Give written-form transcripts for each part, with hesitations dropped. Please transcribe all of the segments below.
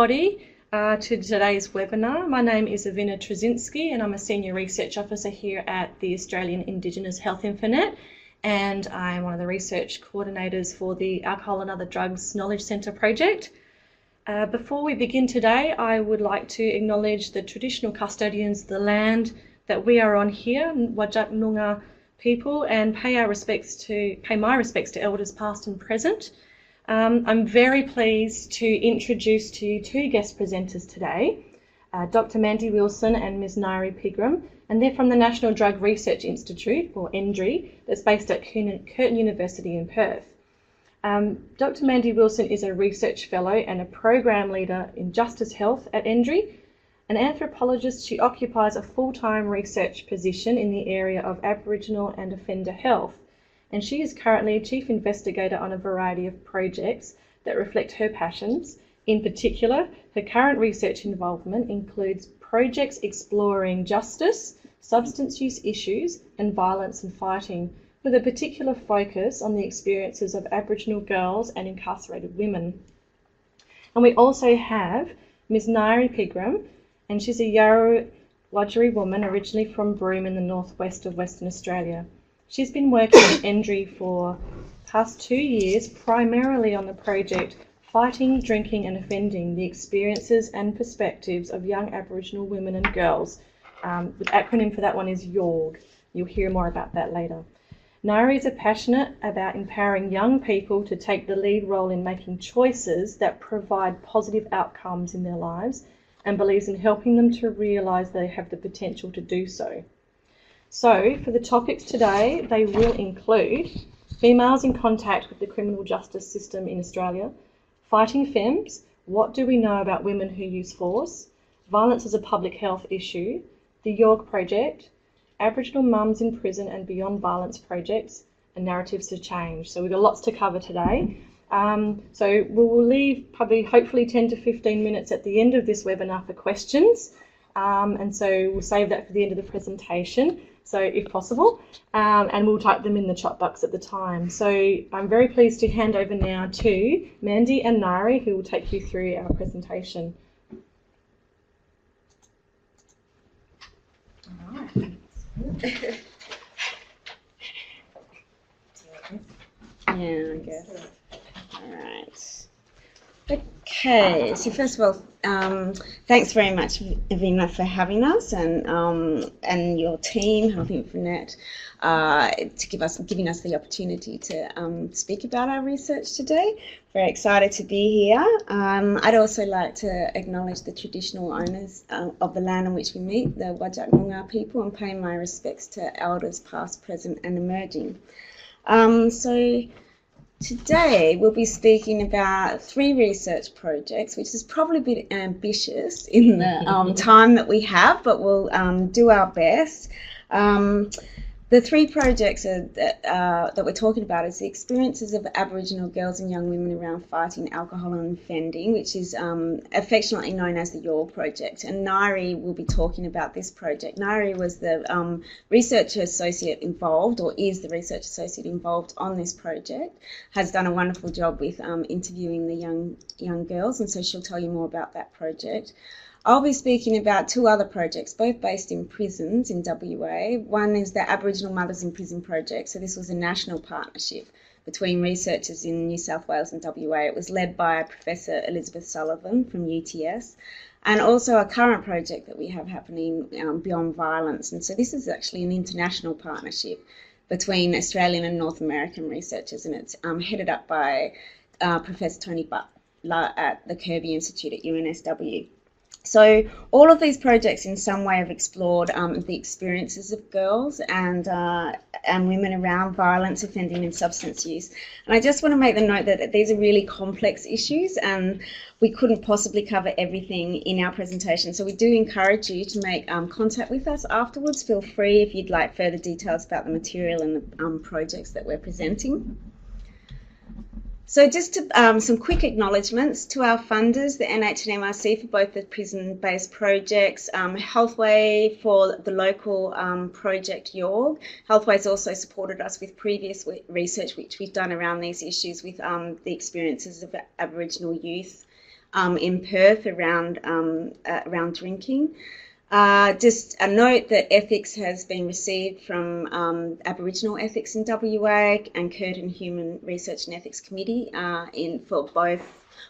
Everybody to today's webinar. My name is Avina Trzynski and I'm a Senior Research Officer here at the Australian Indigenous Health Infonet, and I'm one of the research coordinators for the Alcohol and Other Drugs Knowledge Centre project. Before we begin today, I would like to acknowledge the traditional custodians of the land that we are on here, YAWG Noongar people, and pay my respects to elders past and present. I'm very pleased to introduce to you two guest presenters today, Dr. Mandy Wilson and Ms. Nairi Pigram, and they're from the National Drug Research Institute, or NDRI, that's based at Curtin University in Perth. Dr. Mandy Wilson is a research fellow and a program leader in Justice Health at NDRI. An anthropologist, she occupies a full-time research position in the area of Aboriginal and offender health, and she is currently a chief investigator on a variety of projects that reflect her passions. In particular, her current research involvement includes projects exploring justice, substance use issues, and violence and fighting, with a particular focus on the experiences of Aboriginal girls and incarcerated women. And we also have Ms. Nairi Pigram, and she's a Yarra Wurundjeri woman originally from Broome in the northwest of Western Australia. She's been working at NDRI for the past 2 years, primarily on the project Fighting, Drinking and Offending, the experiences and perspectives of young Aboriginal women and girls. The acronym for that one is YAWG. You'll hear more about that later. Nairi is passionate about empowering young people to take the lead role in making choices that provide positive outcomes in their lives, and believes in helping them to realise they have the potential to do so. So, for the topics today, they will include females in contact with the criminal justice system in Australia, fighting femmes, what do we know about women who use force, violence as a public health issue, the YAWG Project, Aboriginal mums in prison and beyond violence projects, and narratives to change. So we've got lots to cover today. So we'll leave probably hopefully 10 to 15 minutes at the end of this webinar for questions. And so we'll save that for the end of the presentation, so if possible, and we'll type them in the chat box at the time. So I'm very pleased to hand over now to Mandy and Nairi, who will take you through our presentation. All right. Yeah, I guess. All right. Okay, so first of all, thanks very much, Avina, for having us, and your team, Health Infonet, to giving us the opportunity to speak about our research today. Very excited to be here. I'd also like to acknowledge the traditional owners of the land on which we meet, the YAWG Noongar people, and pay my respects to elders past, present, and emerging. So today we'll be speaking about 3 research projects, which is probably a bit ambitious in the time that we have, but we'll do our best. The 3 projects that we're talking about is the experiences of Aboriginal girls and young women around fighting alcohol and offending, which is affectionately known as the YAWG Project. And Nairi will be talking about this project. Nairi was the research associate involved, or is the research associate involved on this project, has done a wonderful job with interviewing the young girls, and so she'll tell you more about that project. I'll be speaking about 2 other projects, both based in prisons in WA. One is the Aboriginal Mothers in Prison project. So this was a national partnership between researchers in New South Wales and WA. It was led by Professor Elizabeth Sullivan from UTS, and also a current project that we have happening, Beyond Violence. And so this is actually an international partnership between Australian and North American researchers, and it's headed up by Professor Tony Butler at the Kirby Institute at UNSW. So all of these projects in some way have explored the experiences of girls and women around violence, offending and substance use. And I just want to make the note that these are really complex issues and we couldn't possibly cover everything in our presentation. So we do encourage you to make contact with us afterwards. Feel free if you'd like further details about the material and the projects that we're presenting. So just to, some quick acknowledgements to our funders, the NH and MRC for both the prison-based projects, Healthway for the local project YAWG. Healthway's also supported us with previous research which we've done around these issues with the experiences of Aboriginal youth in Perth around drinking. Just a note that ethics has been received from Aboriginal Ethics in WA and Curtin Human Research and Ethics Committee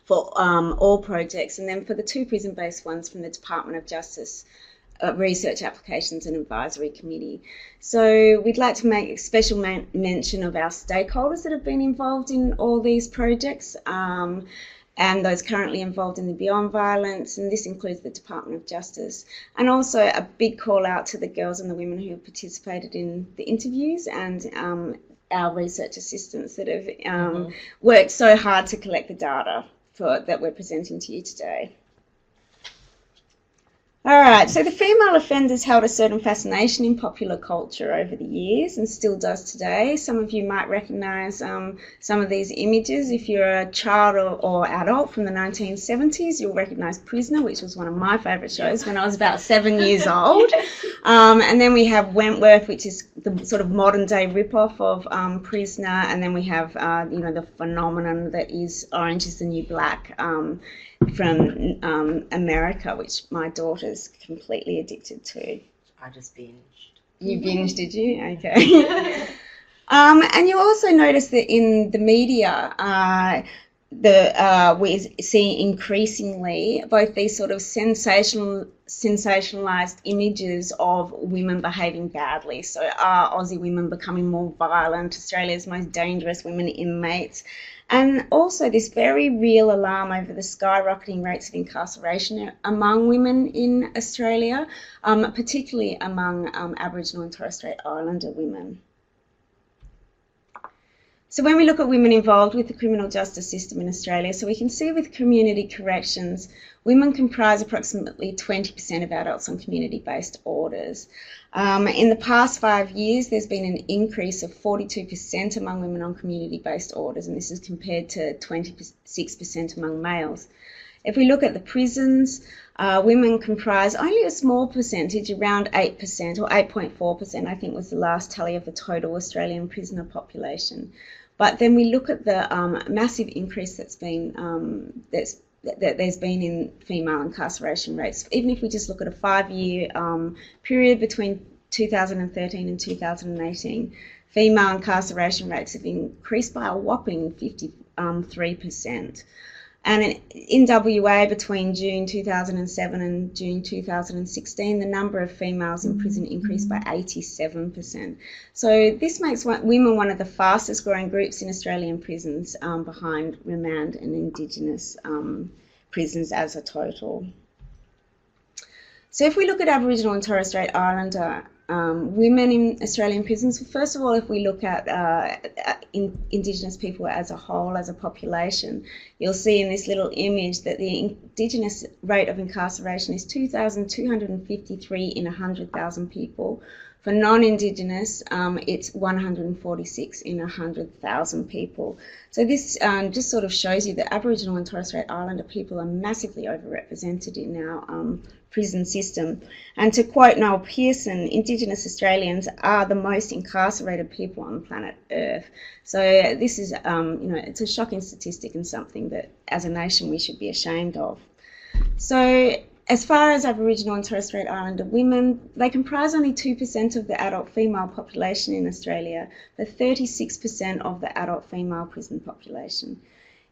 for all projects, and then for the 2 prison-based ones from the Department of Justice Research Applications and Advisory Committee. So we'd like to make a special mention of our stakeholders that have been involved in all these projects, and those currently involved in the Beyond Violence, and this includes the Department of Justice. And also a big call out to the girls and the women who have participated in the interviews, and our research assistants that have worked so hard to collect the data that we're presenting to you today. All right, so the female offenders held a certain fascination in popular culture over the years and still does today. Some of you might recognise some of these images. If you're a child or adult from the 1970s, you'll recognise Prisoner, which was one of my favourite shows when I was about 7 years old. And then we have Wentworth, which is the sort of modern day rip-off of Prisoner. And then we have, the phenomenon that is Orange is the New Black, from America, which my daughter's completely addicted to. I just binged. You binged, did you? Okay. And you also notice that in the media, we see increasingly both these sort of sensationalized images of women behaving badly. So are Aussie women becoming more violent? Australia's most dangerous women inmates. And also this very real alarm over the skyrocketing rates of incarceration among women in Australia, particularly among Aboriginal and Torres Strait Islander women. So when we look at women involved with the criminal justice system in Australia, so we can see with community corrections, women comprise approximately 20% of adults on community-based orders. In the past 5 years, there's been an increase of 42% among women on community-based orders, and this is compared to 26% among males. If we look at the prisons, women comprise only a small percentage, around 8% or 8.4%, I think was the last tally of the total Australian prisoner population. But then we look at the massive increase that's been that there's been in female incarceration rates. Even if we just look at a 5-year period between 2013 and 2018, female incarceration rates have increased by a whopping 53%. And in WA, between June 2007 and June 2016, the number of females in prison increased by 87%. So this makes women one of the fastest growing groups in Australian prisons, behind remand and Indigenous prisons as a total. So if we look at Aboriginal and Torres Strait Islander women in Australian prisons, first of all, if we look at Indigenous people as a whole, as a population, you'll see in this little image that the Indigenous rate of incarceration is 2,253 in 100,000 people. For non-Indigenous, it's 146 in 100,000 people. So this just sort of shows you that Aboriginal and Torres Strait Islander people are massively overrepresented in our prison system. And to quote Noel Pearson, Indigenous Australians are the most incarcerated people on planet Earth. So this is, it's a shocking statistic and something that as a nation we should be ashamed of. So as far as Aboriginal and Torres Strait Islander women, they comprise only 2% of the adult female population in Australia, but 36% of the adult female prison population.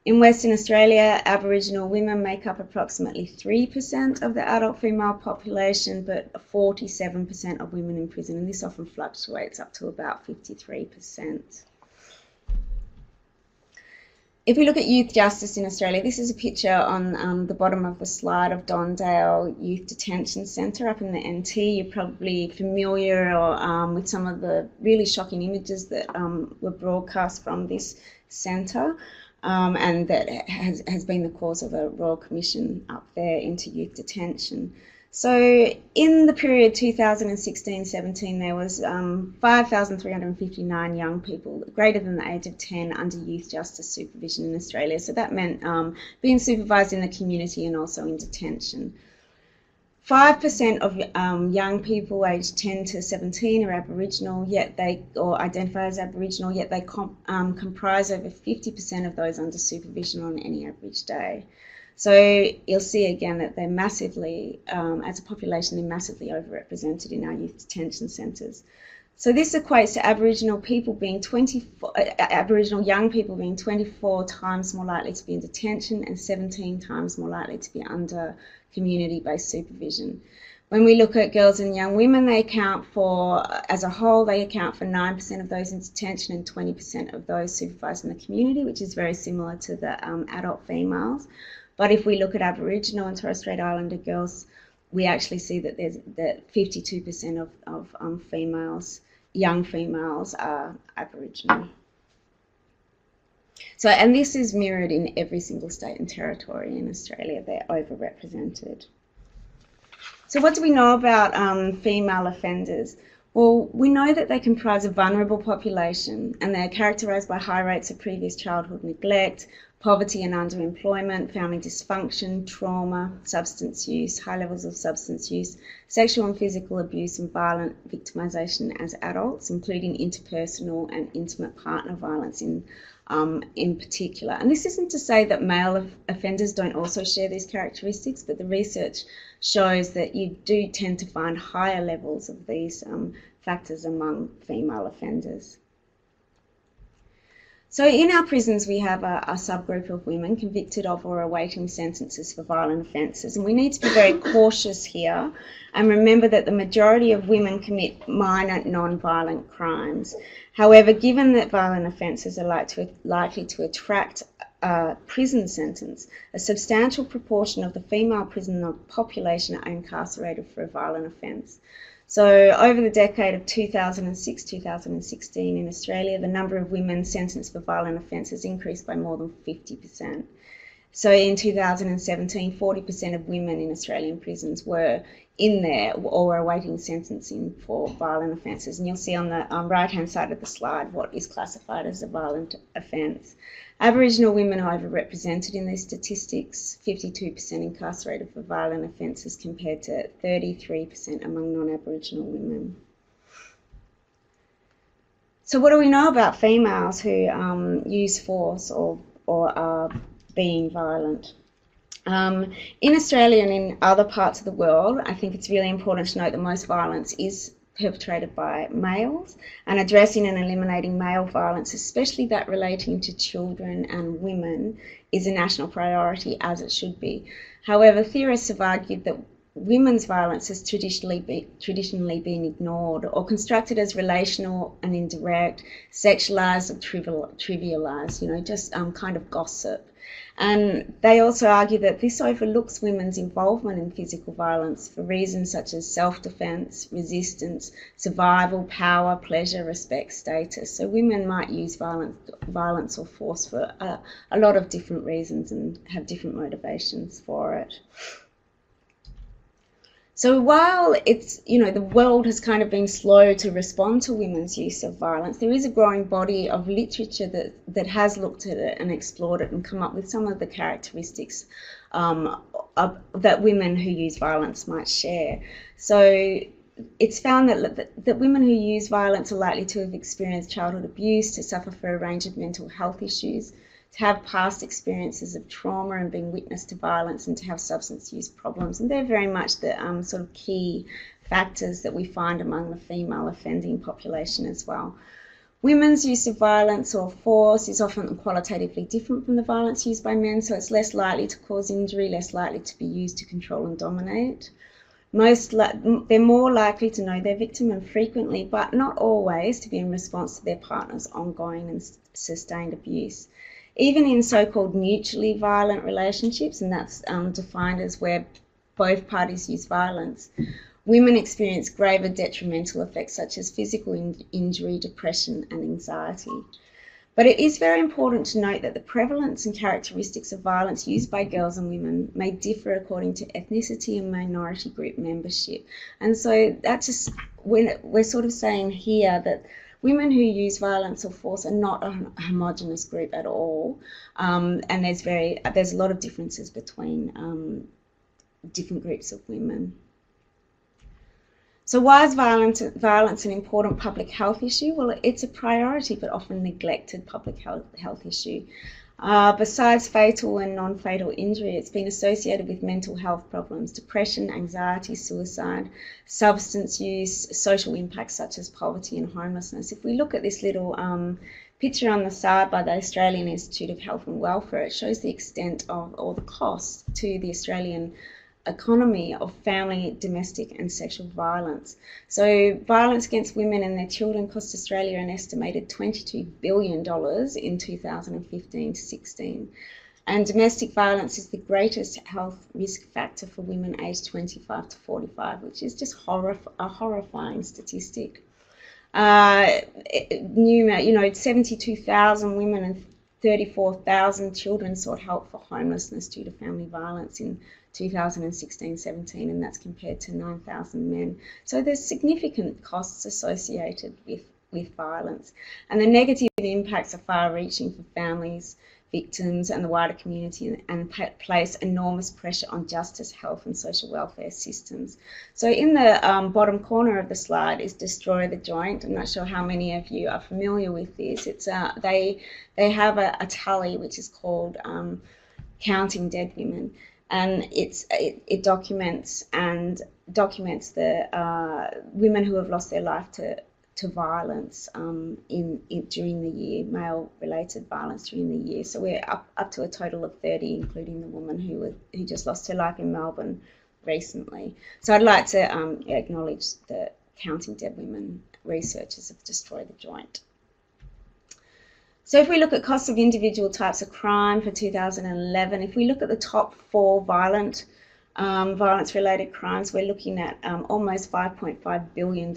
In Western Australia, Aboriginal women make up approximately 3% of the adult female population, but 47% of women in prison, and this often fluctuates up to about 53%. If we look at youth justice in Australia, this is a picture on the bottom of the slide of Dondale Youth Detention Centre up in the NT. You're probably familiar with some of the really shocking images that were broadcast from this centre, and that has been the cause of a Royal Commission up there into youth detention. So in the period 2016-17, there was 5,359 young people greater than the age of 10 under youth justice supervision in Australia. So that meant being supervised in the community and also in detention. 5% of young people aged 10 to 17 are Aboriginal, or identify as Aboriginal, yet they comprise over 50% of those under supervision on any average day. So you'll see again that they're massively, as a population, they're massively overrepresented in our youth detention centres. So this equates to Aboriginal young people being 24 times more likely to be in detention and 17 times more likely to be under community-based supervision. When we look at girls and young women, they account for, as a whole, they account for 9% of those in detention and 20% of those supervised in the community, which is very similar to the adult females. But if we look at Aboriginal and Torres Strait Islander girls, we actually see that that 52% of females, young females, are Aboriginal. So, and this is mirrored in every single state and territory in Australia. They're overrepresented. So what do we know about female offenders? Well, we know that they comprise a vulnerable population and they're characterised by high rates of previous childhood neglect, poverty and underemployment, family dysfunction, trauma, substance use, high levels of substance use, sexual and physical abuse and violent victimisation as adults, including interpersonal and intimate partner violence in particular. And this isn't to say that male offenders don't also share these characteristics, but the research shows that you do tend to find higher levels of these factors among female offenders. So in our prisons we have a subgroup of women convicted of or awaiting sentences for violent offences, and we need to be very cautious here and remember that the majority of women commit minor non-violent crimes. However, given that violent offences are likely to attract a prison sentence, a substantial proportion of the female prisoner population are incarcerated for a violent offence. So over the decade of 2006-2016 in Australia, the number of women sentenced for violent offences increased by more than 50%. So in 2017, 40% of women in Australian prisons were in there or were awaiting sentencing for violent offences. And you'll see on the right-hand side of the slide what is classified as a violent offence. Aboriginal women are overrepresented in these statistics, 52% incarcerated for violent offences compared to 33% among non-Aboriginal women. So what do we know about females who use force or are being violent? In Australia and in other parts of the world, I think it's really important to note that most violence is perpetrated by males, and addressing and eliminating male violence, especially that relating to children and women, is a national priority, as it should be. However, theorists have argued that women's violence has traditionally been ignored or constructed as relational and indirect, sexualised or trivialised, just kind of gossip. And they also argue that this overlooks women's involvement in physical violence for reasons such as self-defence, resistance, survival, power, pleasure, respect, status. So women might use violence or force for a lot of different reasons and have different motivations for it. So while it's, the world has kind of been slow to respond to women's use of violence, there is a growing body of literature that has looked at it and explored it and come up with some of the characteristics that women who use violence might share. So it's found that women who use violence are likely to have experienced childhood abuse, to suffer for a range of mental health issues, to have past experiences of trauma and being witness to violence, and to have substance use problems. And they're very much the sort of key factors that we find among the female offending population as well. Women's use of violence or force is often qualitatively different from the violence used by men, so it's less likely to cause injury, less likely to be used to control and dominate. They're more likely to know their victim, and frequently, but not always, to be in response to their partner's ongoing and sustained abuse. Even in so-called mutually violent relationships, and that's defined as where both parties use violence, women experience graver detrimental effects such as physical injury, depression and anxiety. But it is very important to note that the prevalence and characteristics of violence used by girls and women may differ according to ethnicity and minority group membership. And so that's just, we're sort of saying here that women who use violence or force are not a homogenous group at all, and there's a lot of differences between different groups of women. So why is violence an important public health issue? Well, it's a priority but often neglected public health issue. Besides fatal and non-fatal injury, it's been associated with mental health problems, depression, anxiety, suicide, substance use, social impacts such as poverty and homelessness. If we look at this little picture on the side by the Australian Institute of Health and Welfare, it shows the extent of all the costs to the Australian economy of family, domestic and sexual violence. So violence against women and their children cost Australia an estimated $22 billion in 2015-16. And domestic violence is the greatest health risk factor for women aged 25 to 45, which is just a horrifying statistic. 72,000 women and 34,000 children sought help for homelessness due to family violence in 2016-17, and that's compared to 9,000 men. So there's significant costs associated with violence, and the negative impacts are far-reaching for families, victims and the wider community, and place enormous pressure on justice, health and social welfare systems. So in the bottom corner of the slide is Destroy the Joint. I'm not sure how many of you are familiar with this. It's they have a tally which is called Counting Dead Women, and it documents the women who have lost their life to violence during the year, male-related violence during the year. So we're up to a total of 30, including the woman who just lost her life in Melbourne recently. So I'd like to acknowledge the Counting Dead Women researchers of Destroy the Joint. So if we look at costs of individual types of crime for 2011, if we look at the top 4 violence-related crimes, we're looking at almost $5.5 billion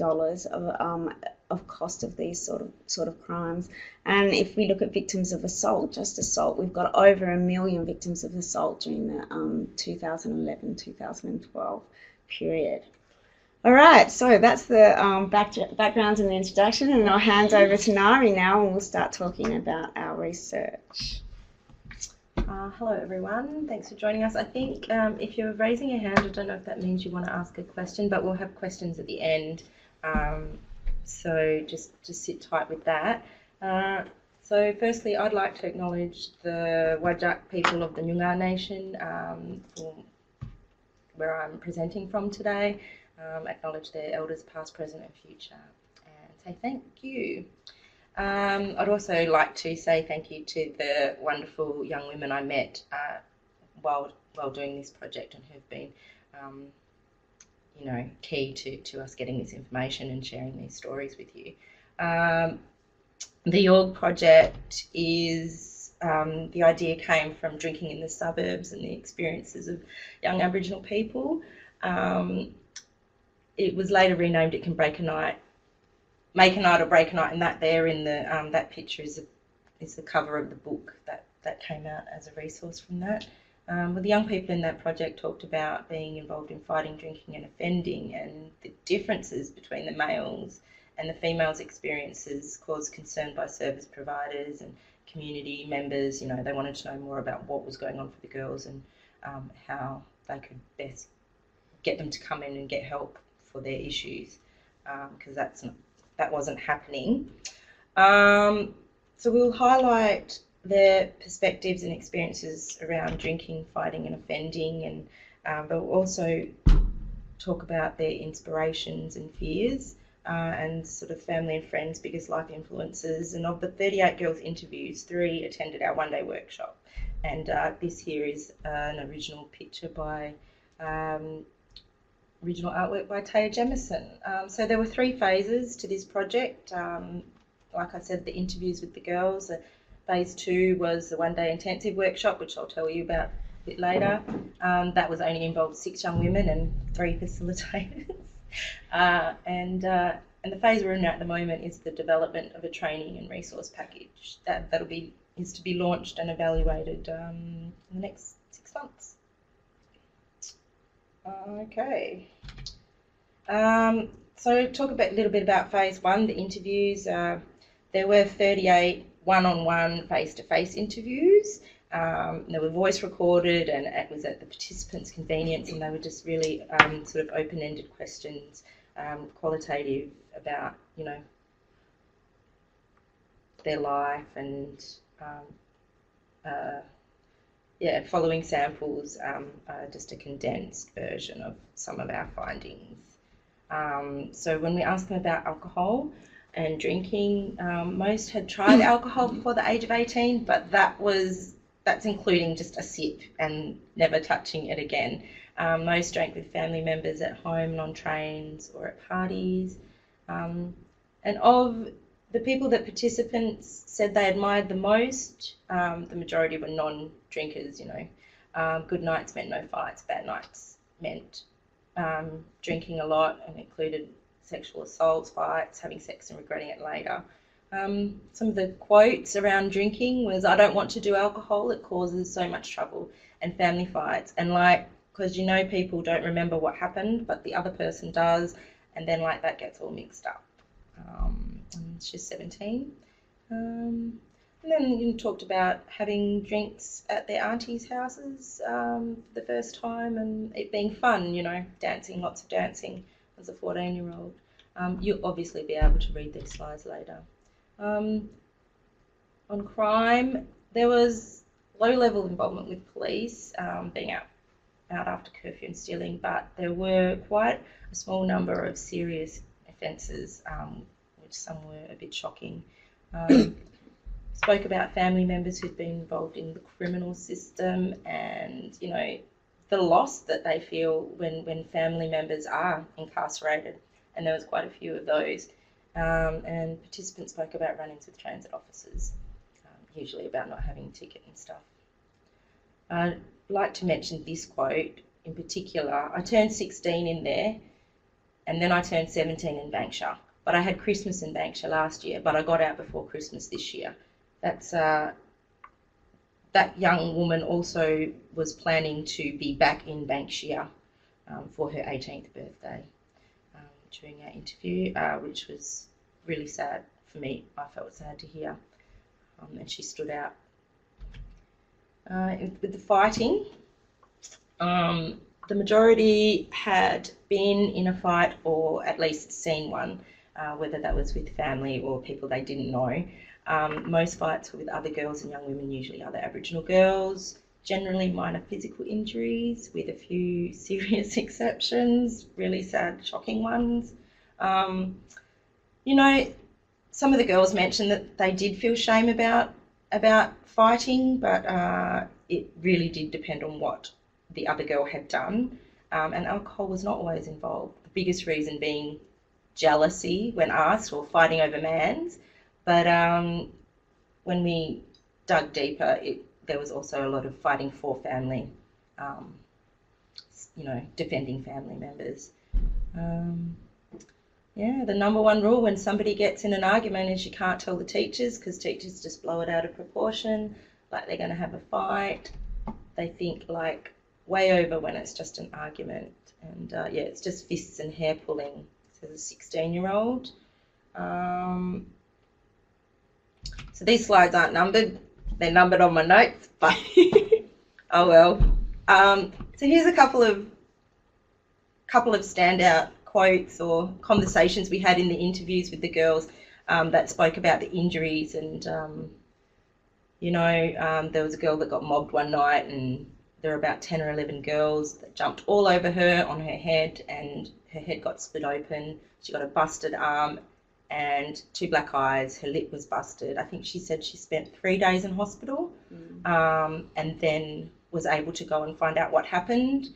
of cost of these sort of crimes. And if we look at victims of assault, just assault, we've got over 1 million victims of assault during the 2011-2012 period. All right, so that's the background and the introduction, and I'll hand over to Nari now, and we'll start talking about our research. Hello everyone, thanks for joining us. I think if you're raising your hand, I don't know if that means you want to ask a question, but we'll have questions at the end, so just sit tight with that. So firstly, I'd like to acknowledge the YAWG people of the Noongar Nation, where I'm presenting from today, acknowledge their elders past, present and future, and say thank you. I'd also like to say thank you to the wonderful young women I met while doing this project, and who've been, key to us getting this information and sharing these stories with you. The YAWG Project is, the idea came from drinking in the suburbs and the experiences of young Aboriginal people. It was later renamed It Can Break a Night. Make a Night or Break a Night, and that there in the that picture is the cover of the book that came out as a resource from that. Well, the young people in that project talked about being involved in fighting, drinking and offending, and the differences between the males and the females' experiences caused concern by service providers and community members. They wanted to know more about what was going on for the girls and how they could best get them to come in and get help for their issues, because that wasn't happening. So we'll highlight their perspectives and experiences around drinking, fighting and offending, and but we'll also talk about their inspirations and fears, and sort of family and friends' biggest life influences. And of the 38 girls interviewed, 3 attended our one-day workshop, and this here is an original picture by original artwork by Taya Jamison. So there were 3 phases to this project. Like I said, the interviews with the girls. Phase 2 was the one-day intensive workshop, which I'll tell you about a bit later. That was only involved 6 young women and 3 facilitators. And the phase we're in at the moment is the development of a training and resource package is to be launched and evaluated in the next 6 months. Okay. So talk a little bit about phase 1, the interviews. There were 38 one-on-one face-to-face interviews. They were voice recorded, and it was at the participants' convenience, and they were just really sort of open-ended questions, qualitative about, their life and following samples are just a condensed version of some of our findings. So when we asked them about alcohol and drinking, most had tried alcohol before the age of 18, but that's including just a sip and never touching it again. Most drank with family members at home and on trains or at parties. And of the people that participants said they admired the most, the majority were non-drinkers, you know. Good nights meant no fights, bad nights meant drinking a lot, and included sexual assaults, fights, having sex and regretting it later. Some of the quotes around drinking was, "I don't want to do alcohol, it causes so much trouble," and family fights. And like, because you know people don't remember what happened, but the other person does, and then like that gets all mixed up. And she's 17. And then you talked about having drinks at their aunties' houses the first time, and it being fun, you know, dancing, lots of dancing as a 14-year-old. You'll obviously be able to read these slides later. On crime, there was low-level involvement with police, being out after curfew and stealing, but there were quite a small number of serious offences, which some were a bit shocking. Spoke about family members who'd been involved in the criminal system, and you know, the loss that they feel when family members are incarcerated, and there was quite a few of those. And participants spoke about run-ins with transit officers, usually about not having a ticket and stuff. I'd like to mention this quote in particular. I turned 16 in there, and then I turned 17 in Banksia. But I had Christmas in Banksia last year, but I got out before Christmas this year. That's that young woman also was planning to be back in Banksia for her 18th birthday during our interview, which was really sad for me. I felt sad to hear, and she stood out. With the fighting, the majority had been in a fight or at least seen one, whether that was with family or people they didn't know. Most fights were with other girls and young women, usually other Aboriginal girls, generally minor physical injuries with a few serious exceptions, really sad, shocking ones. You know, some of the girls mentioned that they did feel shame about fighting, but it really did depend on what the other girl had done, and alcohol was not always involved. The biggest reason being jealousy when asked, or fighting over mans. But when we dug deeper, there was also a lot of fighting for family, you know, defending family members. Yeah, the number one rule when somebody gets in an argument is you can't tell the teachers, because teachers just blow it out of proportion, like they're going to have a fight. They think like way over when it's just an argument. And yeah, it's just fists and hair pulling. So as a 16-year-old. So these slides aren't numbered. They're numbered on my notes, but oh well. So here's a couple of standout quotes or conversations we had in the interviews with the girls that spoke about the injuries. And you know, there was a girl that got mobbed one night, and there were about 10 or 11 girls that jumped all over her on her head, and her head got split open. She got a busted arm and 2 black eyes. Her lip was busted. I think she said she spent 3 days in hospital, and then was able to go and find out what happened.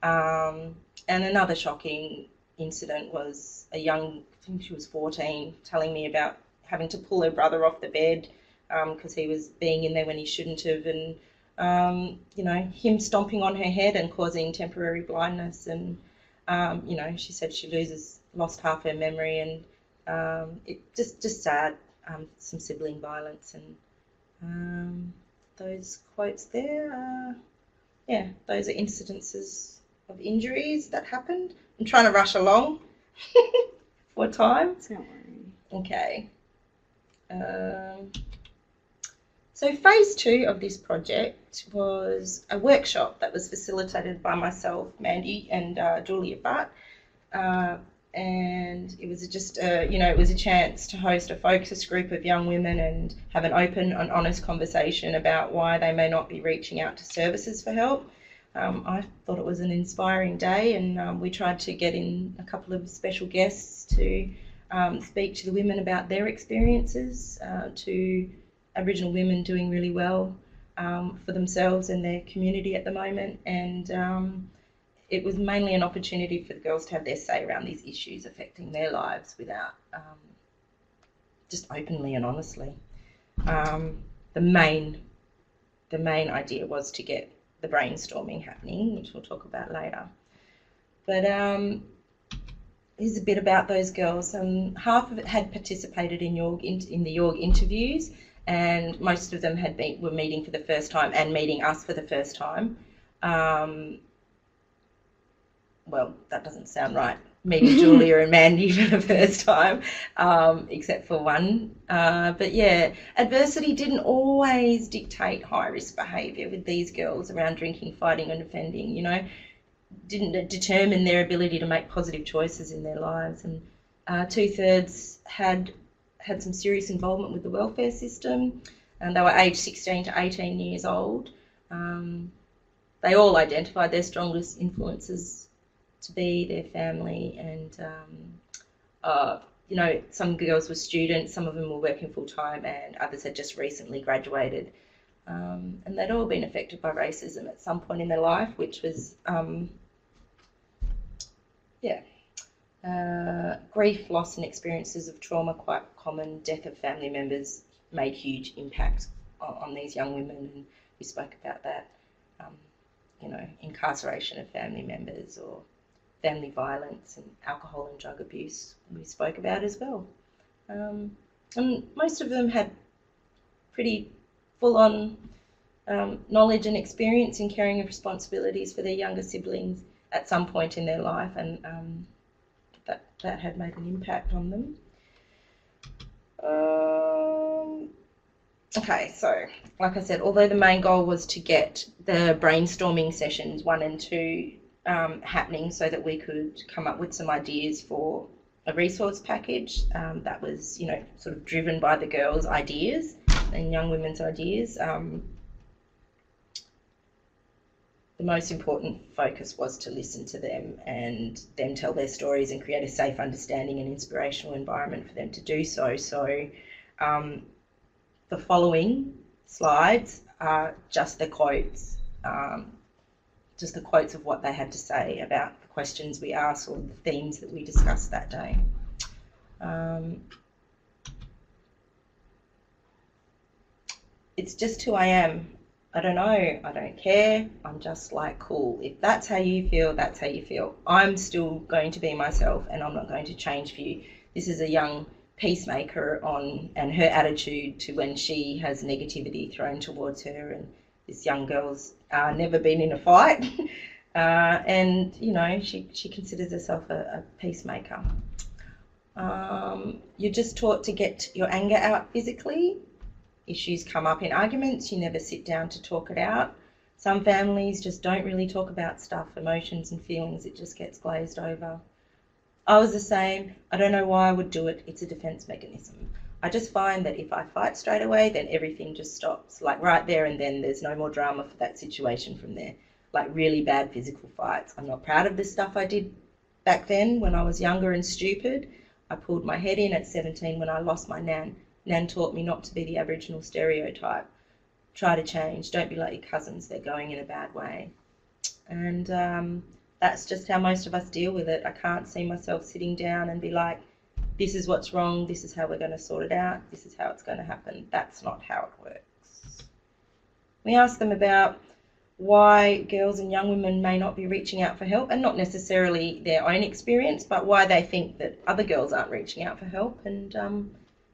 And another shocking incident was a young, I think she was 14, telling me about having to pull her brother off the bed because he was being in there when he shouldn't have, and you know, him stomping on her head and causing temporary blindness. And you know, she said she lost half her memory, and it just sad. Some sibling violence, and those quotes there, yeah, those are incidences of injuries that happened. I'm trying to rush along for time. Don't worry. Okay. So phase 2 of this project was a workshop that was facilitated by myself, Mandy, and Julia Butt. and it was just it was a chance to host a focus group of young women and have an open and honest conversation about why they may not be reaching out to services for help. I thought it was an inspiring day, and we tried to get in a couple of special guests to speak to the women about their experiences, to Aboriginal women doing really well for themselves and their community at the moment, and it was mainly an opportunity for the girls to have their say around these issues affecting their lives without just openly and honestly. The main idea was to get the brainstorming happening, which we'll talk about later. But here's a bit about those girls. Half of it had participated in the YAWG interviews, and most of them were meeting for the first time and meeting us for the first time. Well, that doesn't sound right. Meeting Julia and Mandy for the first time, except for one. But yeah, adversity didn't always dictate high-risk behaviour with these girls around drinking, fighting and offending, didn't determine their ability to make positive choices in their lives. And 2/3 had some serious involvement with the welfare system, and they were aged 16 to 18 years old. They all identified their strongest influences to be their family, and some girls were students, some of them were working full-time, and others had just recently graduated, and they'd all been affected by racism at some point in their life, which was grief, loss and experiences of trauma, quite common. Death of family members made huge impact on these young women, and we spoke about that. Incarceration of family members, or family violence and alcohol and drug abuse we spoke about as well. And most of them had pretty full-on knowledge and experience in carrying responsibilities for their younger siblings at some point in their life, and that had made an impact on them. Okay, so like I said, although the main goal was to get the brainstorming sessions 1 and 2 happening so that we could come up with some ideas for a resource package that was, sort of driven by the girls' ideas and young women's ideas. The most important focus was to listen to them and them tell their stories and create a safe, understanding and inspirational environment for them to do so. So the following slides are just the quotes. Just the quotes of what they had to say about the questions we asked or the themes that we discussed that day. It's just who I am. I don't know, I don't care, I'm just like cool. If that's how you feel, that's how you feel. I'm still going to be myself, and I'm not going to change for you. This is a young peacemaker and her attitude to when she has negativity thrown towards her, and this young girl's never been in a fight, and she considers herself a peacemaker. You're just taught to get your anger out physically. Issues come up in arguments, you never sit down to talk it out. Some families just don't really talk about stuff, emotions and feelings, it just gets glazed over. I was the same. I don't know why I would do it, it's a defence mechanism. I just find that if I fight straight away, then everything just stops. Like right there and then, there's no more drama for that situation from there. Like really bad physical fights. I'm not proud of the stuff I did back then when I was younger and stupid. I pulled my head in at 17 when I lost my nan. Nan taught me not to be the Aboriginal stereotype. Try to change. Don't be like your cousins. They're going in a bad way. And that's just how most of us deal with it. I can't see myself sitting down and be like, this is what's wrong, this is how we're going to sort it out, this is how it's going to happen. That's not how it works. We asked them about why girls and young women may not be reaching out for help, and not necessarily their own experience, but why they think that other girls aren't reaching out for help. And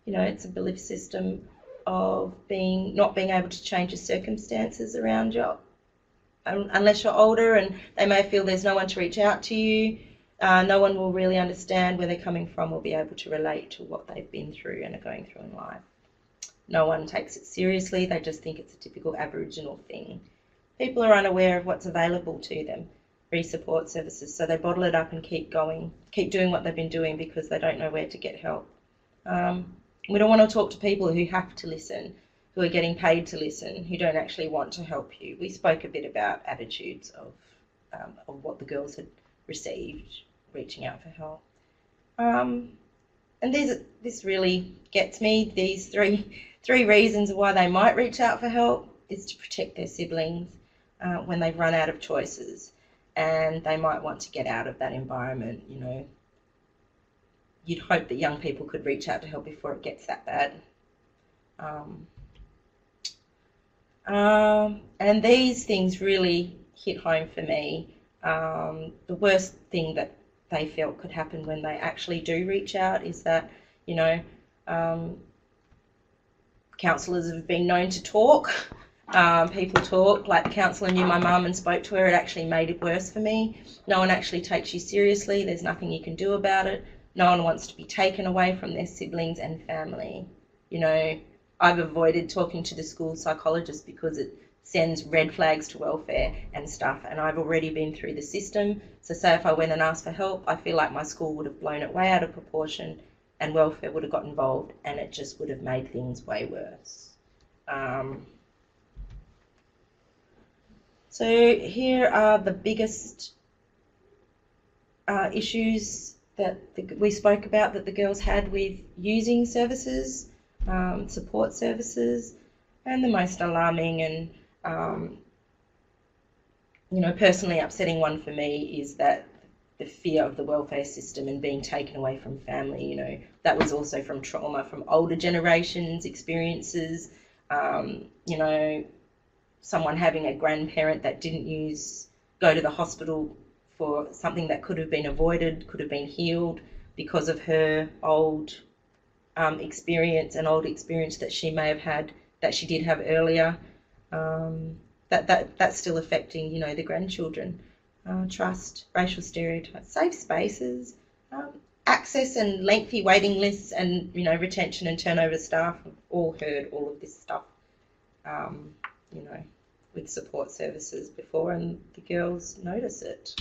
it's a belief system of not being able to change your circumstances around you, unless you're older, and they may feel there's no one to reach out to you. No one will really understand where they're coming from or be able to relate to what they've been through and are going through in life. No one takes it seriously, they just think it's a typical Aboriginal thing. People are unaware of what's available to them. free support services. So they bottle it up and keep doing what they've been doing because they don't know where to get help. We don't want to talk to people who have to listen, who are getting paid to listen, who don't actually want to help you. We spoke a bit about attitudes of what the girls had received, reaching out for help. And this really gets me. These three reasons why they might reach out for help is to protect their siblings when they've run out of choices, and they might want to get out of that environment. You know, you'd hope that young people could reach out to help before it gets that bad. And these things really hit home for me. The worst thing that they felt could happen when they actually do reach out is that, you know, counsellors have been known to talk. People talk, like the counsellor knew my mum and spoke to her. It actually made it worse for me. No one actually takes you seriously. There's nothing you can do about it. No one wants to be taken away from their siblings and family. You know, I've avoided talking to the school psychologist because it sends red flags to welfare and stuff, and I've already been through the system. So say if I went and asked for help, I feel like my school would have blown it way out of proportion and welfare would have got involved, and it just would have made things way worse. So here are the biggest issues that we spoke about that the girls had with using services, support services, and the most alarming and you know, personally upsetting one for me is that the fear of the welfare system and being taken away from family. You know, that was also from trauma from older generations' experiences. You know, someone having a grandparent that didn't go to the hospital for something that could have been avoided, could have been healed because of her old experience that she may have had, that she did have earlier. That's still affecting, you know, the grandchildren. Trust, racial stereotypes, safe spaces, access and lengthy waiting lists, and, you know, retention and turnover staff. We've all heard all of this stuff, you know, with support services before, and the girls notice it.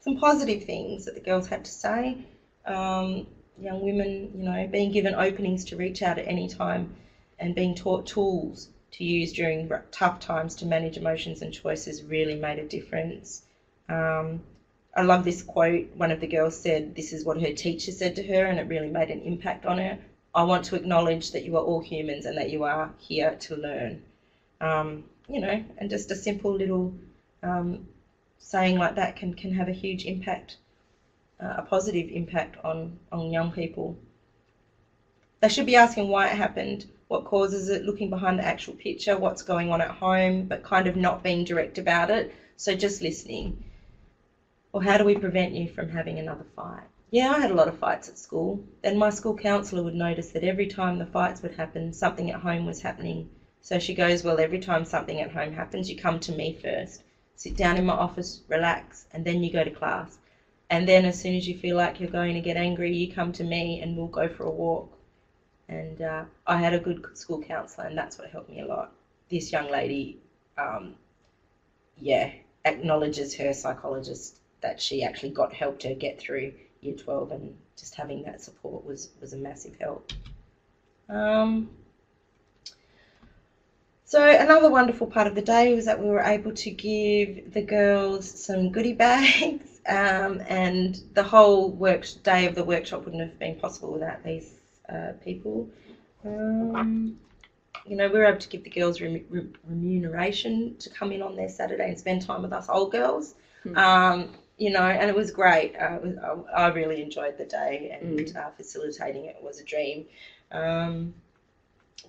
Some positive things that the girls had to say. Young women, you know, being given openings to reach out at any time and being taught tools to use during tough times to manage emotions and choices really made a difference. I love this quote. One of the girls said, this is what her teacher said to her, and it really made an impact on her. I want to acknowledge that you are all humans and that you are here to learn. You know, and just a simple little saying like that can have a huge impact, a positive impact on young people. They should be asking why it happened, what causes it, looking behind the actual picture, what's going on at home, but kind of not being direct about it. So just listening. Or how do we prevent you from having another fight? Yeah, I had a lot of fights at school. Then my school counsellor would notice that every time the fights would happen, something at home was happening. So she goes, well, every time something at home happens, you come to me first. Sit down in my office, relax, and then you go to class. And then as soon as you feel like you're going to get angry, you come to me and we'll go for a walk. And I had a good school counsellor, and that's what helped me a lot. This young lady, acknowledges her psychologist that she actually got helped her get through Year 12, and just having that support was a massive help. So another wonderful part of the day was that we were able to give the girls some goodie bags, and the whole day of the workshop wouldn't have been possible without these people. You know, we were able to give the girls remuneration to come in on their Saturday and spend time with us old girls. You know, and it was great. I really enjoyed the day, and facilitating it was a dream.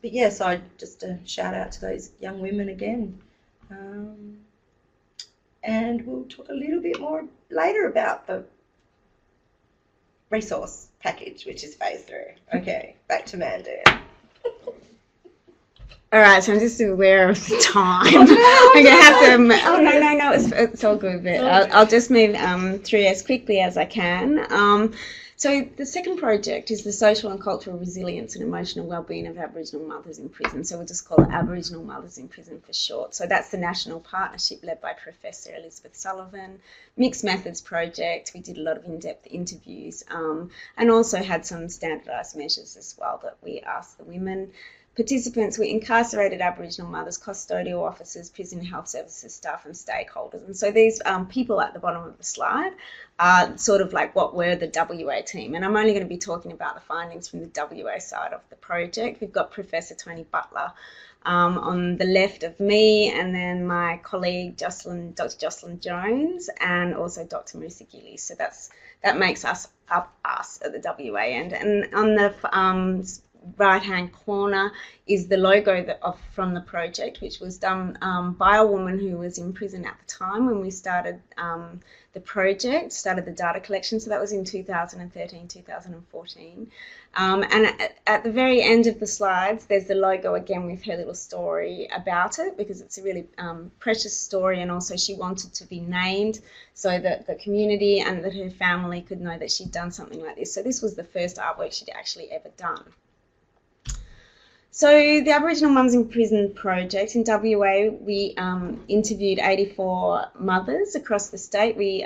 But yes, I just a shout out to those young women again. And we'll talk a little bit more later about the resource package, which is phase 3. Okay, back to Mandu. All right, so I'm just aware of the time. I'm going to have to... Oh, no, it's all good. But I'll just move through as quickly as I can. So the second project is the social and cultural resilience and emotional wellbeing of Aboriginal mothers in prison. So we'll just call it Aboriginal Mothers in Prison for short. So that's the national partnership led by Professor Elizabeth Sullivan. Mixed methods project. We did a lot of in-depth interviews and also had some standardised measures as well that we asked the women. Participants were incarcerated Aboriginal mothers, custodial officers, prison health services staff and stakeholders. And so these people at the bottom of the slide are sort of like what were the WA team. And I'm only going to be talking about the findings from the WA side of the project. We've got Professor Tony Butler on the left of me, and then my colleague Dr. Jocelyn Jones, and also Dr. Marissa Gillies. So that makes us up us at the WA end. And on the right-hand corner is the logo from the project, which was done by a woman who was in prison at the time when we started the project, started the data collection. So that was in 2013, 2014. And at the very end of the slides, there's the logo again with her little story about it, because it's a really precious story, and also she wanted to be named so that the community and that her family could know that she'd done something like this. So this was the first artwork she'd actually ever done. So the Aboriginal Mums in Prison project in WA, we interviewed 84 mothers across the state. We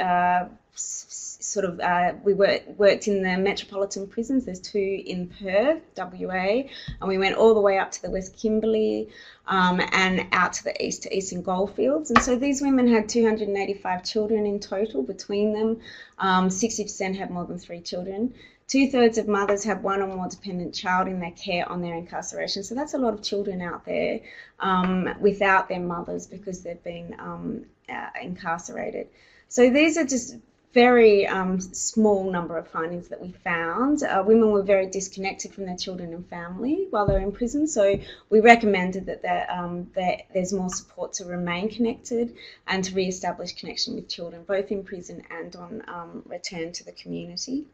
we worked in the metropolitan prisons. There's 2 in Perth, WA, and we went all the way up to the West Kimberley and out to the eastern goldfields. And so these women had 285 children in total between them. 60% had more than 3 children. 2/3 of mothers have 1 or more dependent child in their care on their incarceration. So that's a lot of children out there without their mothers because they've been incarcerated. So these are just very small number of findings that we found. Women were very disconnected from their children and family while they're in prison. So we recommended that there's more support to remain connected and to re-establish connection with children, both in prison and on return to the community.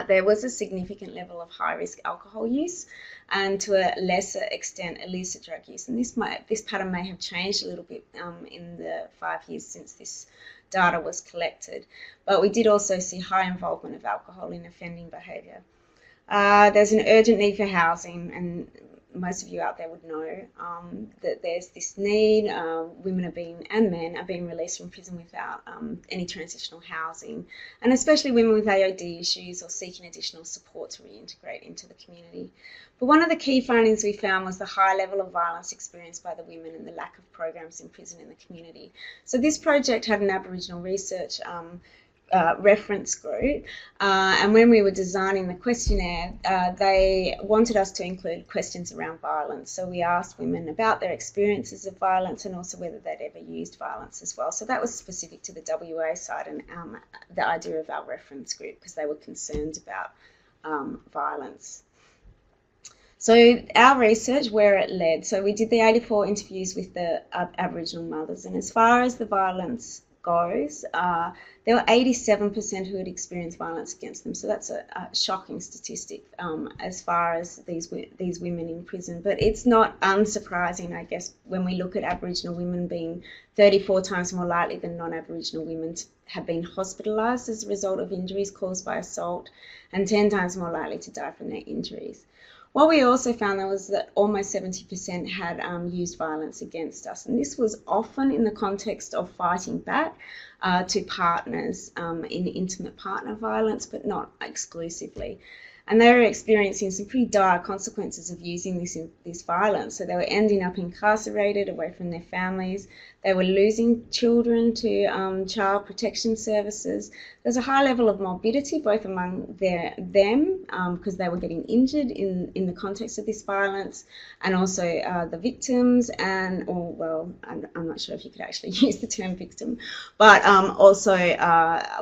There was a significant level of high-risk alcohol use and to a lesser extent illicit drug use. And this pattern may have changed a little bit in the 5 years since this data was collected. But we did also see high involvement of alcohol in offending behaviour. There's an urgent need for housing, and most of you out there would know that there's this need. Women and men are being released from prison without any transitional housing, and especially women with AOD issues or seeking additional support to reintegrate into the community. But one of the key findings we found was the high level of violence experienced by the women and the lack of programs in prison in the community. So this project had an Aboriginal research reference group, and when we were designing the questionnaire, they wanted us to include questions around violence. So we asked women about their experiences of violence and also whether they'd ever used violence as well. So that was specific to the WA side and the idea of our reference group, because they were concerned about violence. So our research, where it led, so we did the 84 interviews with the Aboriginal mothers, and as far as the violence goes, there were 87% who had experienced violence against them. So that's a shocking statistic as far as these women in prison. But it's not unsurprising, I guess, when we look at Aboriginal women being 34 times more likely than non-Aboriginal women to have been hospitalised as a result of injuries caused by assault, and 10 times more likely to die from their injuries. What we also found was that almost 70% had used violence against us, and this was often in the context of fighting back to partners in intimate partner violence, but not exclusively. And they were experiencing some pretty dire consequences of using this violence. So they were ending up incarcerated, away from their families. They were losing children to child protection services. There's a high level of morbidity both among them because they were getting injured in the context of this violence, and also the victims, I'm not sure if you could actually use the term victim, but also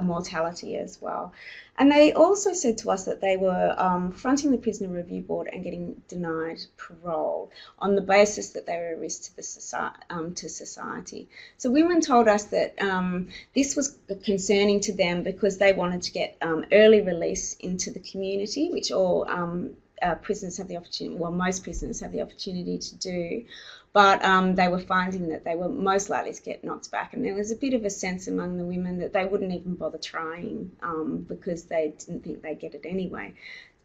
mortality as well. And they also said to us that they were fronting the Prisoner Review Board and getting denied parole on the basis that they were a risk to society. So women told us that this was concerning to them because they wanted to get early release into the community, which all prisoners have the opportunity, well, most prisoners have the opportunity to do. but they were finding that they were most likely to get knocked back, and there was a bit of a sense among the women that they wouldn't even bother trying because they didn't think they'd get it anyway.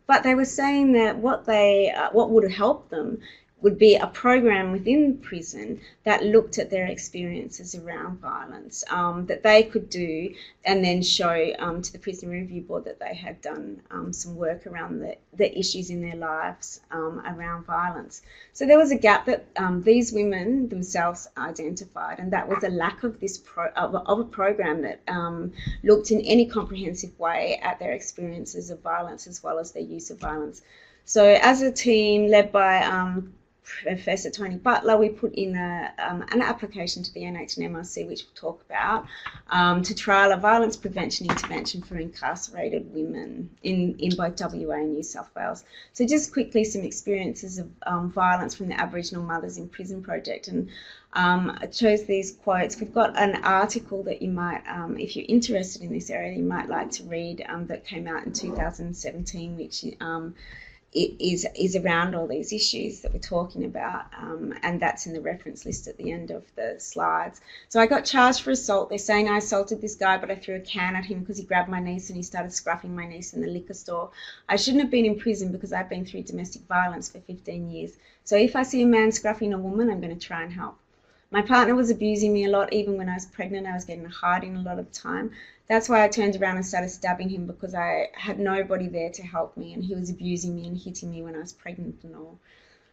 But they were saying that what would help them would be a program within prison that looked at their experiences around violence, that they could do and then show to the Prison Review Board that they had done some work around the issues in their lives around violence. So there was a gap that these women themselves identified, and that was a lack of this of a program that looked in any comprehensive way at their experiences of violence as well as their use of violence. So as a team led by Professor Tony Butler, we put in an application to the NHMRC, which we'll talk about, to trial a violence prevention intervention for incarcerated women in both WA and New South Wales. So just quickly, some experiences of violence from the Aboriginal Mothers in Prison project. And I chose these quotes. We've got an article that you might, if you're interested in this area, you might like to read that came out in 2017, which is around all these issues that we're talking about, and that's in the reference list at the end of the slides. So I got charged for assault. They're saying I assaulted this guy, but I threw a can at him because he grabbed my niece and he started scruffing my niece in the liquor store. I shouldn't have been in prison because I've been through domestic violence for 15 years. So if I see a man scruffing a woman, I'm going to try and help. My partner was abusing me a lot. Even when I was pregnant, I was getting a hiding a lot of the time. That's why I turned around and started stabbing him, because I had nobody there to help me, and he was abusing me and hitting me when I was pregnant and all.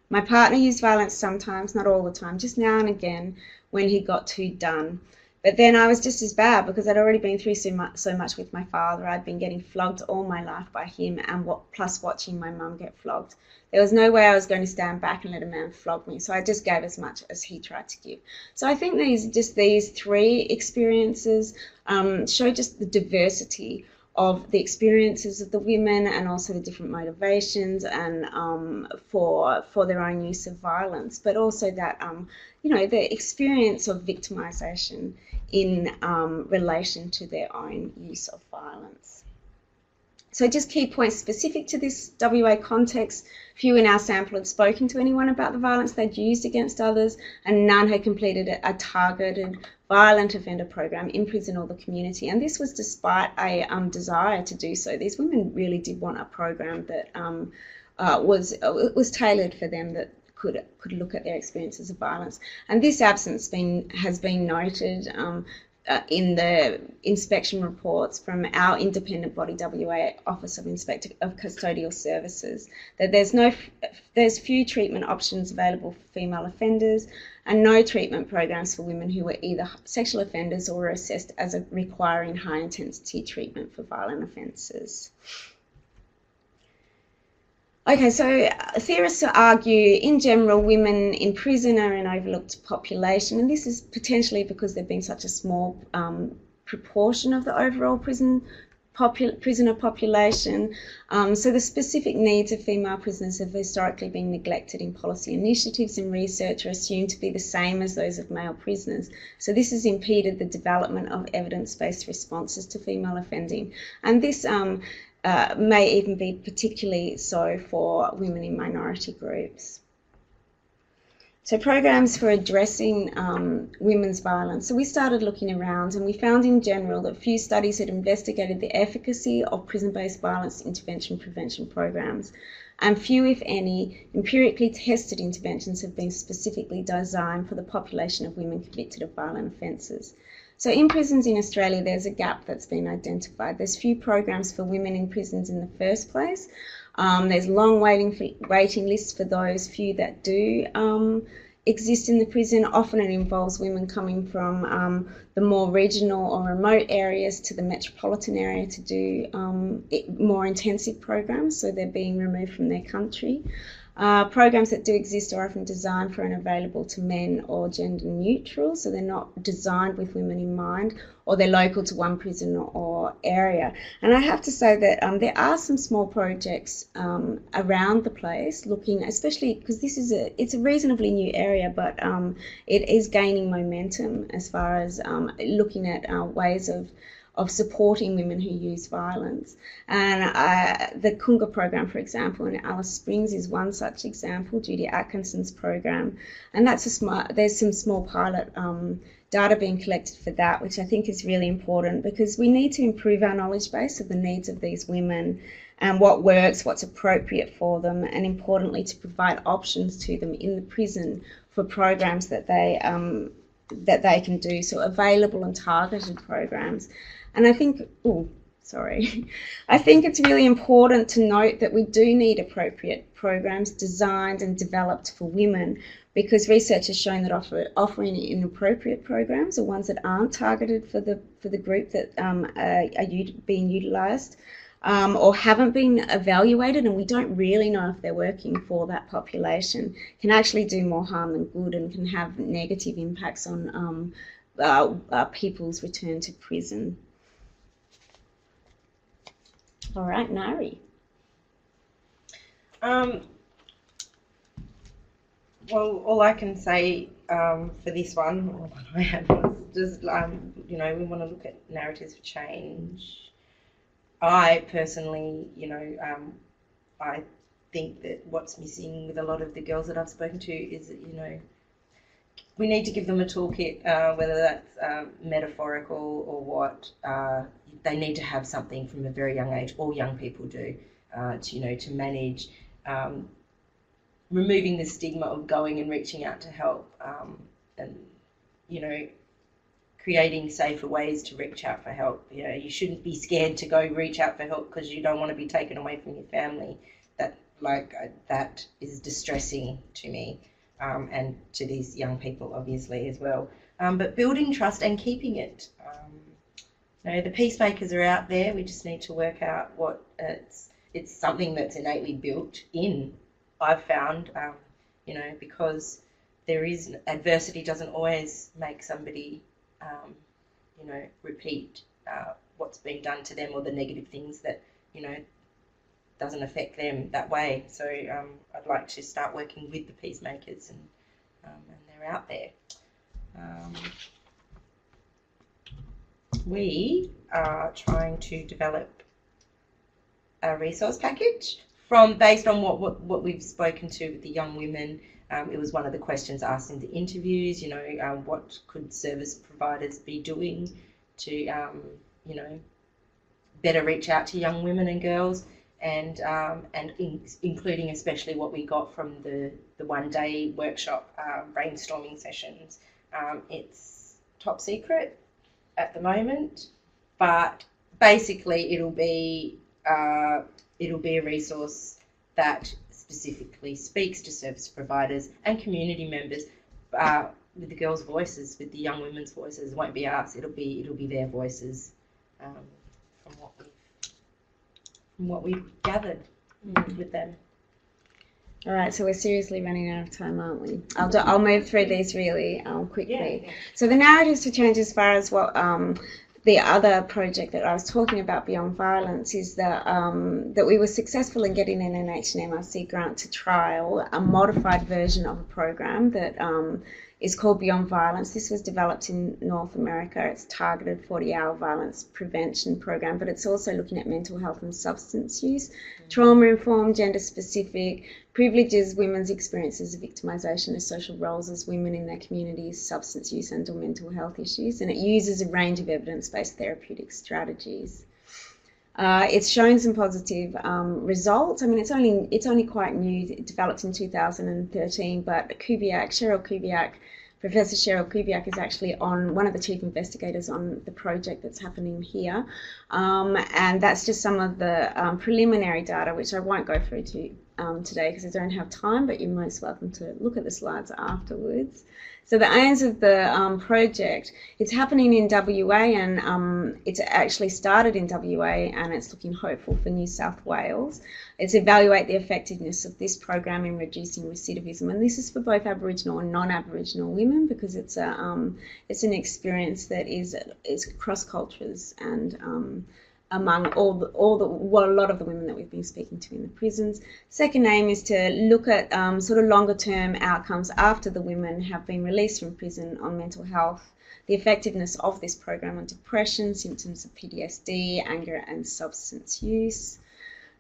My partner used violence sometimes, not all the time, just now and again when he got too done. But then I was just as bad because I'd already been through so much with my father. I'd been getting flogged all my life by him, and plus watching my mum get flogged. There was no way I was going to stand back and let a man flog me, so I just gave as much as he tried to give. So I think these three experiences show just the diversity of the experiences of the women, and also the different motivations and for their own use of violence, but also that the experience of victimisation in relation to their own use of violence. So just key points specific to this WA context: few in our sample had spoken to anyone about the violence they'd used against others, and none had completed a targeted violent offender program in prison or the community. And this was despite a desire to do so. These women really did want a program that was tailored for them, that could look at their experiences of violence. And this absence has been noted in the inspection reports from our independent body, WA Office of Inspector of Custodial Services, that there's few treatment options available for female offenders, and no treatment programs for women who were either sexual offenders or were assessed as requiring high intensity treatment for violent offences. Okay, so theorists argue, in general, women in prison are an overlooked population, and this is potentially because they've been such a small proportion of the overall prisoner population. So the specific needs of female prisoners have historically been neglected in policy initiatives, and research are assumed to be the same as those of male prisoners. So this has impeded the development of evidence-based responses to female offending, and this may even be particularly so for women in minority groups. So programs for addressing women's violence. So we started looking around, and we found in general that few studies had investigated the efficacy of prison-based violence intervention prevention programs, and few, if any, empirically tested interventions have been specifically designed for the population of women convicted of violent offences. So in prisons in Australia, there's a gap that's been identified. There's few programs for women in prisons in the first place. There's long waiting lists for those few that do exist in the prison. Often it involves women coming from the more regional or remote areas to the metropolitan area to do more intensive programs, so they're being removed from their country. Programs that do exist are often designed for and available to men or gender neutral, so they're not designed with women in mind, or they're local to one prison or area. And I have to say that there are some small projects around the place looking, especially because it's a reasonably new area, but it is gaining momentum as far as looking at ways of of supporting women who use violence. And the Kunga program, for example, in Alice Springs is one such example, Judy Atkinson's program. And that's there's some small pilot data being collected for that, which I think is really important, because we need to improve our knowledge base of the needs of these women and what works, what's appropriate for them, and importantly to provide options to them in the prison for programs that they can do, so available and targeted programs. And I think, I think it's really important to note that we do need appropriate programs designed and developed for women, because research has shown that offering inappropriate programs, or ones that aren't targeted for the group that are being utilised, or haven't been evaluated, and we don't really know if they're working for that population, can actually do more harm than good, and can have negative impacts on people's return to prison. All right, Nari. Well, all I can say for this one, or what I had, was just, we want to look at narratives for change. I personally, I think that what's missing with a lot of the girls that I've spoken to is that, we need to give them a toolkit, whether that's metaphorical or what. They need to have something from a very young age. All young people do, to manage removing the stigma of going and reaching out to help, and creating safer ways to reach out for help. You shouldn't be scared to go reach out for help because you don't want to be taken away from your family. That is distressing to me, and to these young people obviously as well. But building trust and keeping it. The peacemakers are out there. We just need to work out what it's something that's innately built in. I've found, because there is adversity doesn't always make somebody, repeat what's been done to them, or the negative things that, doesn't affect them that way. So I'd like to start working with the peacemakers, and they're out there. We are trying to develop a resource package based on what we've spoken to with the young women. It was one of the questions asked in the interviews, what could service providers be doing to, better reach out to young women and girls, and including especially what we got from the one-day workshop brainstorming sessions. It's top secret at the moment, but basically it'll be a resource that specifically speaks to service providers and community members, with the girls' voices, with the young women's voices. It won't be ours. It'll be their voices, from what we've gathered with them. All right, so we're seriously running out of time, aren't we? I'll move through these really quickly. Yeah. So the narratives to change, as far as what the other project that I was talking about, Beyond Violence, is that we were successful in getting an NH and MRC grant to trial a modified version of a program that is called Beyond Violence. This was developed in North America. It's targeted 40-hour violence prevention program, but it's also looking at mental health and substance use, trauma-informed, gender-specific, privileges women's experiences of victimisation as social roles as women in their communities, substance use and or mental health issues, and it uses a range of evidence-based therapeutic strategies. It's shown some positive results. I mean, it's only quite new. It developed in 2013, but Professor Cheryl Kubiak is actually one of the chief investigators on the project that's happening here, and that's just some of the preliminary data, which I won't go through today because I don't have time, but you're most welcome to look at the slides afterwards. So the aims of the project, it's happening in WA, and it's actually started in WA, and it's looking hopeful for New South Wales. It's evaluate the effectiveness of this program in reducing recidivism, and this is for both Aboriginal and non-Aboriginal women, because it's an experience that is cross cultures and among a lot of the women that we've been speaking to in the prisons. Second aim is to look at sort of longer term outcomes after the women have been released from prison on mental health, the effectiveness of this program on depression, symptoms of PTSD, anger and substance use.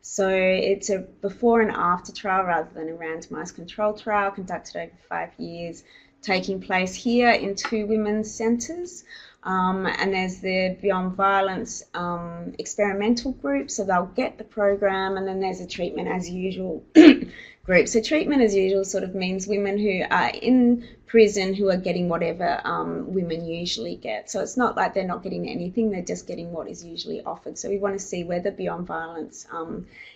So it's a before and after trial rather than a randomised control trial conducted over 5 years, taking place here in 2 women's centres. And there's the Beyond Violence experimental group, so they'll get the program, and then there's a treatment as usual group. So treatment as usual sort of means women who are in prison who are getting whatever women usually get. So it's not like they're not getting anything, they're just getting what is usually offered. So we want to see whether Beyond Violence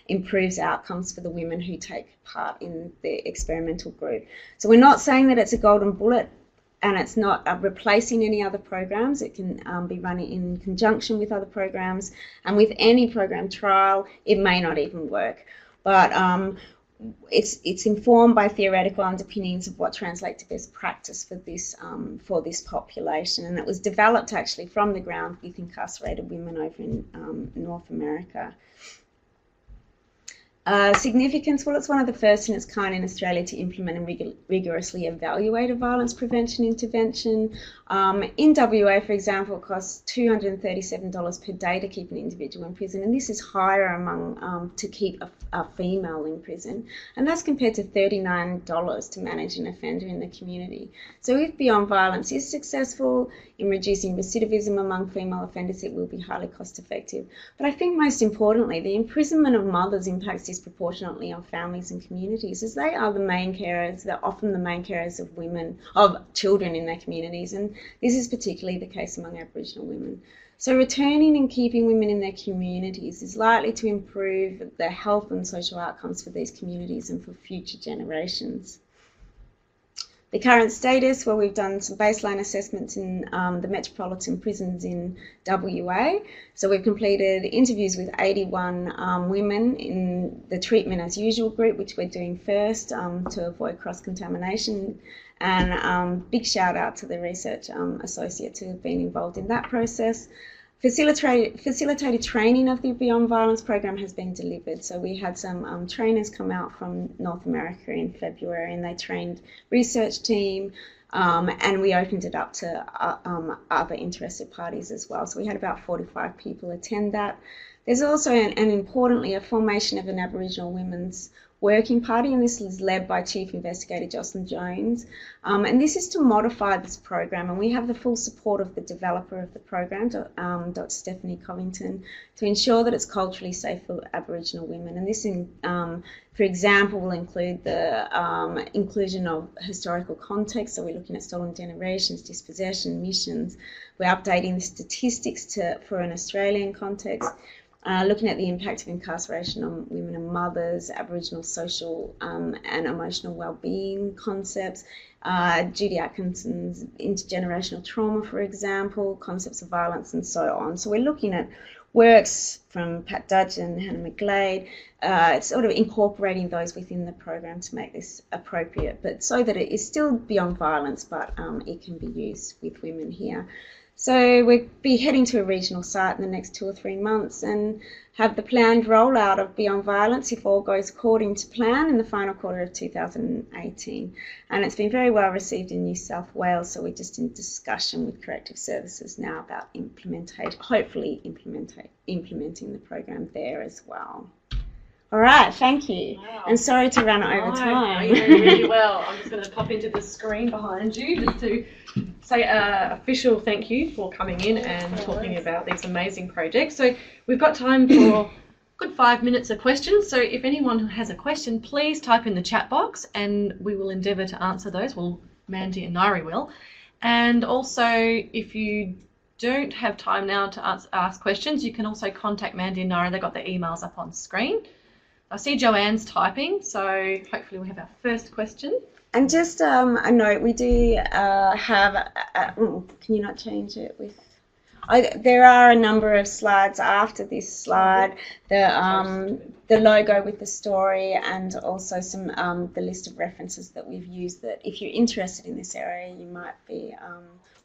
improves outcomes for the women who take part in the experimental group. So we're not saying that it's a golden bullet, and it's not replacing any other programs. It can be run in conjunction with other programs, and with any program trial, it may not even work. But it's informed by theoretical underpinnings of what translate to best practice for this population, and it was developed actually from the ground with incarcerated women over in North America. Significance, well, it's one of the first in its kind in Australia to implement and rigorously evaluate a violence prevention intervention. In WA, for example, it costs $237 per day to keep an individual in prison, and this is higher among to keep a female in prison, and that's compared to $39 to manage an offender in the community. So if Beyond Violence is successful in reducing recidivism among female offenders, it will be highly cost effective. But I think most importantly, the imprisonment of mothers impacts disproportionately on families and communities, as they are the main carers. They're often the main carers of children in their communities, and this is particularly the case among Aboriginal women. So returning and keeping women in their communities is likely to improve the health and social outcomes for these communities and for future generations. The current status, well, we've done some baseline assessments in the metropolitan prisons in WA. So we've completed interviews with 81 women in the treatment as usual group, which we're doing first to avoid cross-contamination. And big shout out to the research associates who have been involved in that process. Facilitated training of the Beyond Violence program has been delivered. So we had some trainers come out from North America in February, and they trained research team, and we opened it up to other interested parties as well. So we had about 45 people attend that. There's also, and importantly, a formation of an Aboriginal Women's Working Party, and this is led by Chief Investigator Jocelyn Jones. And this is to modify this program, and we have the full support of the developer of the program, Dr. Stephanie Covington, to ensure that it's culturally safe for Aboriginal women. And this, for example, will include the inclusion of historical context. So we're looking at stolen generations, dispossession, missions. We're updating the statistics for an Australian context. Looking at the impact of incarceration on women and mothers, Aboriginal social and emotional wellbeing concepts, Judy Atkinson's intergenerational trauma, for example, concepts of violence and so on. So we're looking at works from Pat Dudgeon, Hannah McGlade, sort of incorporating those within the program to make this appropriate, but so that it is still beyond violence, but it can be used with women here. So we'll be heading to a regional site in the next 2 or 3 months and have the planned rollout of Beyond Violence, if all goes according to plan, in the final quarter of 2018. And it's been very well received in New South Wales, so we're just in discussion with corrective services now about hopefully implementing the program there as well. All right, thank you. Wow. And sorry to run over time. You're doing really well. I'm just going to pop into the screen behind you just to say an official thank you for coming in and talking about these amazing projects. So we've got time for a good 5 minutes of questions. So if anyone who has a question, please type in the chat box and we will endeavour to answer those. Well, Mandy and Nairi will. And also, if you don't have time now to ask questions, you can also contact Mandy and Nairi. They've got their emails up on screen. I see Joanne's typing, so hopefully we have our first question. And just a note, we do have, can you not change it with, there are a number of slides after this slide, the logo with the story and also some the list of references that we've used that if you're interested in this area, you might be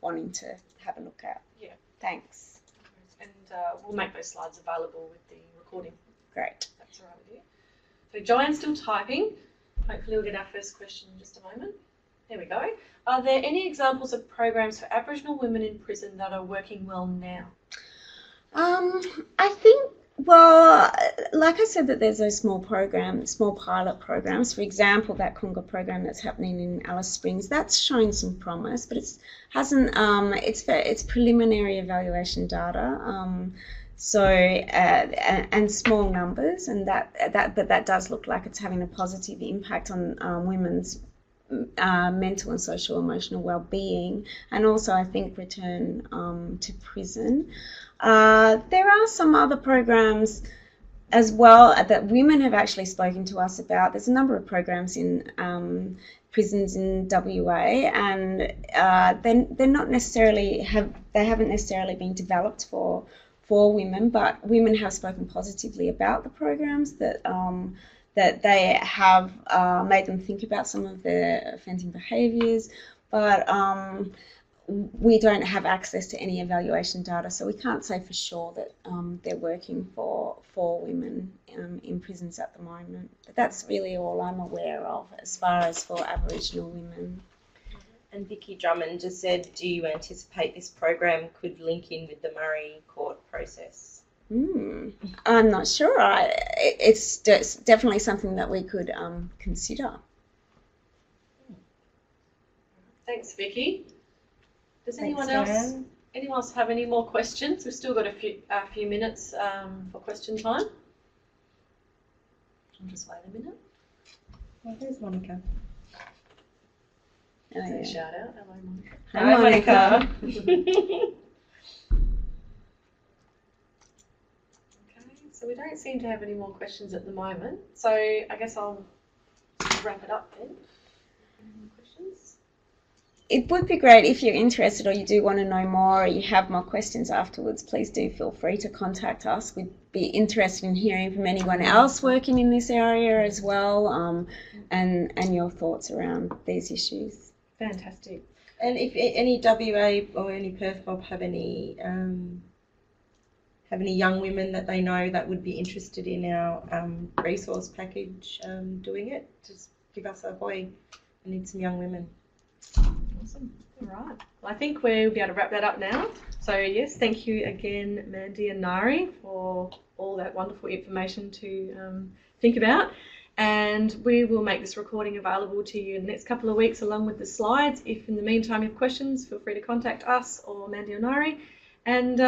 wanting to have a look at. Yeah. Thanks. And we'll make those slides available with the recording. Great. That's all right with you. So Joanne's still typing. Hopefully we'll get our first question in just a moment. There we go. Are there any examples of programs for Aboriginal women in prison that are working well now? I think, well, like I said, that there's those small pilot programs. For example, that Conga program that's happening in Alice Springs, that's showing some promise, but it's preliminary evaluation data. And small numbers, and that does look like it's having a positive impact on women's mental and social emotional well-being, and also I think return to prison. There are some other programs as well that women have actually spoken to us about. There's a number of programs in prisons in WA, and they're not necessarily haven't necessarily been developed for women, but women have spoken positively about the programs that they have made them think about some of their offending behaviours, but we don't have access to any evaluation data, so we can't say for sure that they're working for women in prisons at the moment. But that's really all I'm aware of as far as for Aboriginal women. And Vicky Drummond just said, do you anticipate this program could link in with the Murray court process? I'm not sure. It's definitely something that we could consider. Thanks, Vicky. Does anyone else have any more questions? We've still got a few minutes for question time. I'll just wait a minute. Oh, there's Monica. Say a shout out. Hello, Monica. Hi, Monica. Okay, so we don't seem to have any more questions at the moment. So I guess I'll wrap it up then. Any more questions? It would be great if you're interested or you do want to know more or you have more questions afterwards, please do feel free to contact us. We'd be interested in hearing from anyone else working in this area as well, and your thoughts around these issues. Fantastic. And if any WA or any Perth Mob have any young women that they know that would be interested in our resource package doing it, just give us a hoy. I need some young women. Awesome. All right. Well, I think we'll be able to wrap that up now. So yes, thank you again, Mandy and Nari, for all that wonderful information to think about. And we will make this recording available to you in the next couple of weeks along with the slides. If in the meantime you have questions, feel free to contact us or Mandy or Nari. And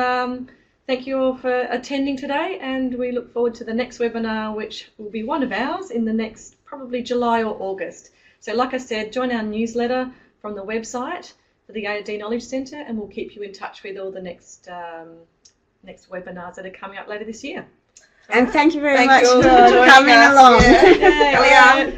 thank you all for attending today, and we look forward to the next webinar, which will be one of ours in the next probably July or August. So like I said, join our newsletter from the website for the AOD Knowledge Centre, and we'll keep you in touch with all the next webinars that are coming up later this year. And thank you very much for coming along. Yeah.